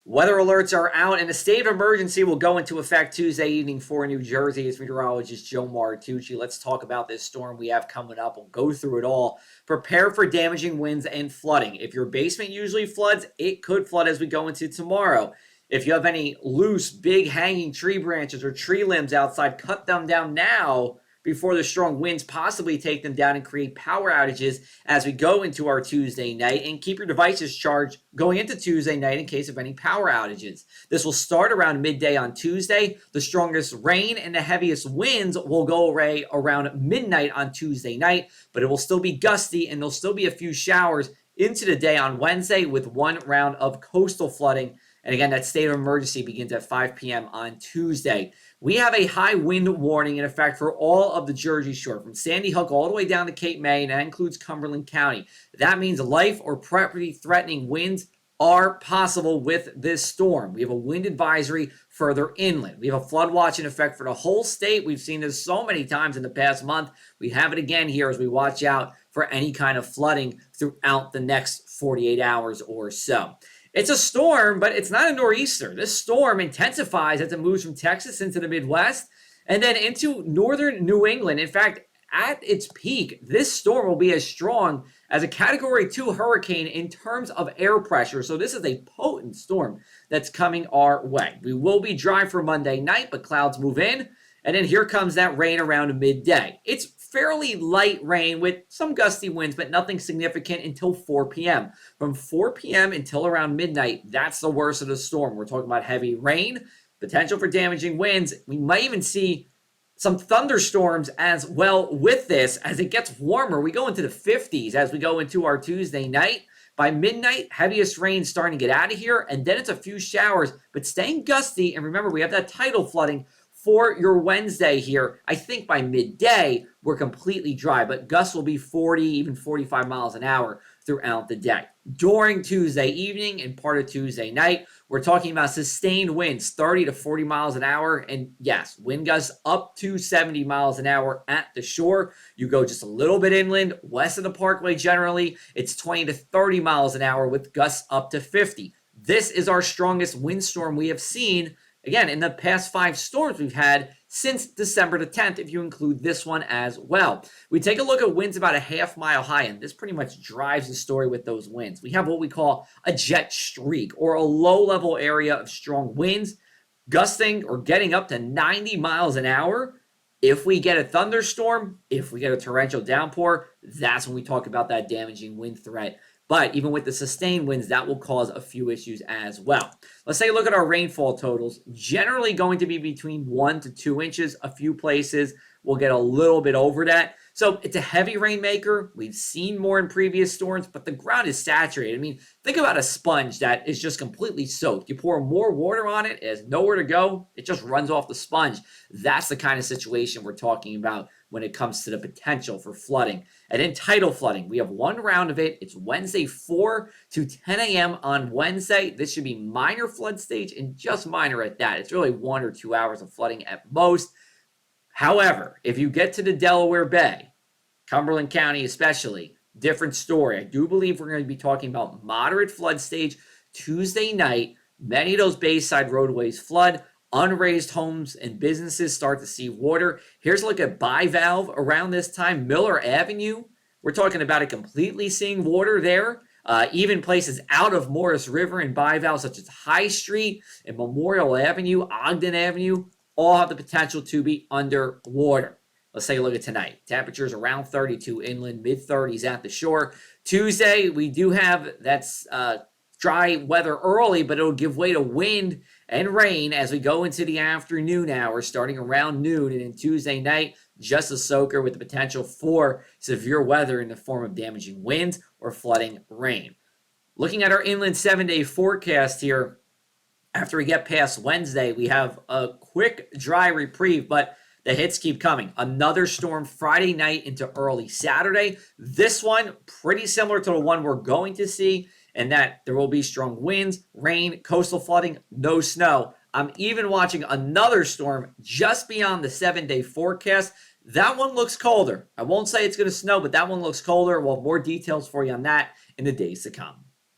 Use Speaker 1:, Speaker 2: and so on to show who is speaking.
Speaker 1: Weather alerts are out, and a state of emergency will go into effect Tuesday evening for New Jersey. It's meteorologist Joe Martucci. Let's talk about this storm we have coming up. We'll go through it all. Prepare for damaging winds and flooding. If your basement usually floods, it could flood as we go into tomorrow. If you have any loose, big hanging tree branches or tree limbs outside, cut them down now before the strong winds possibly take them down and create power outages as we go into our Tuesday night, and keep your devices charged going into Tuesday night in case of any power outages. This will start around midday on Tuesday. The strongest rain and the heaviest winds will go away around midnight on Tuesday night, but it will still be gusty and there'll still be a few showers into the day on Wednesday with one round of coastal flooding. And again, that state of emergency begins at 5 p.m. on Tuesday. We have a high wind warning in effect for all of the Jersey Shore, from Sandy Hook all the way down to Cape May, and that includes Cumberland County. That means life or property-threatening winds are possible with this storm. We have a wind advisory further inland. We have a flood watch in effect for the whole state. We've seen this so many times in the past month. We have it again here as we watch out for any kind of flooding throughout the next 48 hours or so. It's a storm, but it's not a nor'easter. This storm intensifies as it moves from Texas into the Midwest and then into northern New England. In fact, at its peak, this storm will be as strong as a Category 2 hurricane in terms of air pressure. So this is a potent storm that's coming our way. We will be dry for Monday night, but clouds move in. And then here comes that rain around midday. It's fairly light rain with some gusty winds, but nothing significant until 4 p.m. From 4 p.m. until around midnight, that's the worst of the storm. We're talking about heavy rain, potential for damaging winds. We might even see some thunderstorms as well with this as it gets warmer. We go into the 50s as we go into our Tuesday night. By midnight, heaviest rain starting to get out of here, and then it's a few showers, but staying gusty. And remember, we have that tidal flooding for your Wednesday here. I think by midday, we're completely dry, but gusts will be 40, even 45 miles an hour throughout the day. During Tuesday evening and part of Tuesday night, we're talking about sustained winds, 30 to 40 miles an hour. And yes, wind gusts up to 70 miles an hour at the shore. You go just a little bit inland, west of the Parkway generally, it's 20 to 30 miles an hour with gusts up to 50. This is our strongest windstorm we have seen, again, in the past 5 storms we've had since December the 10th, if you include this one as well. We take a look at winds about a half mile high, and this pretty much drives the story with those winds. We have what we call a jet streak, or a low-level area of strong winds, gusting or getting up to 90 miles an hour. If we get a thunderstorm, if we get a torrential downpour, that's when we talk about that damaging wind threat. But even with the sustained winds, that will cause a few issues as well. Let's take a look at our rainfall totals. Generally going to be between 1 to 2 inches. A few places will get a little bit over that. So it's a heavy rainmaker. We've seen more in previous storms, but the ground is saturated. I mean, think about a sponge that is just completely soaked. You pour more water on it, it has nowhere to go. It just runs off the sponge. That's the kind of situation we're talking about when it comes to the potential for flooding. And then tidal flooding, we have one round of it. It's Wednesday 4 to 10 a.m. on Wednesday. This should be minor flood stage, and just minor at that. It's really 1 or 2 hours of flooding at most. However, if you get to the Delaware Bay, Cumberland County especially, different story. I do believe we're going to be talking about moderate flood stage Tuesday night. Many of those bayside roadways flood. Unraised homes and businesses start to see water. Here's a look at bivalve around this time. Miller Avenue, we're talking about it completely seeing water there. Even places out of Morris River and bivalve, such as High Street and Memorial Avenue, Ogden Avenue, all have the potential to be underwater. Let's take a look at tonight. Temperatures around 32 inland, mid-30s at the shore. Tuesday, we do have that's dry weather early, but it'll give way to wind and rain as we go into the afternoon hours, starting around noon. And then Tuesday night, just a soaker with the potential for severe weather in the form of damaging winds or flooding rain. Looking at our inland 7-day forecast here, after we get past Wednesday, we have a quick dry reprieve, but the hits keep coming. Another storm Friday night into early Saturday. This one, pretty similar to the one we're going to see, and that there will be strong winds, rain, coastal flooding, no snow. I'm even watching another storm just beyond the 7-day forecast. That one looks colder. I won't say it's going to snow, but that one looks colder. We'll have more details for you on that in the days to come.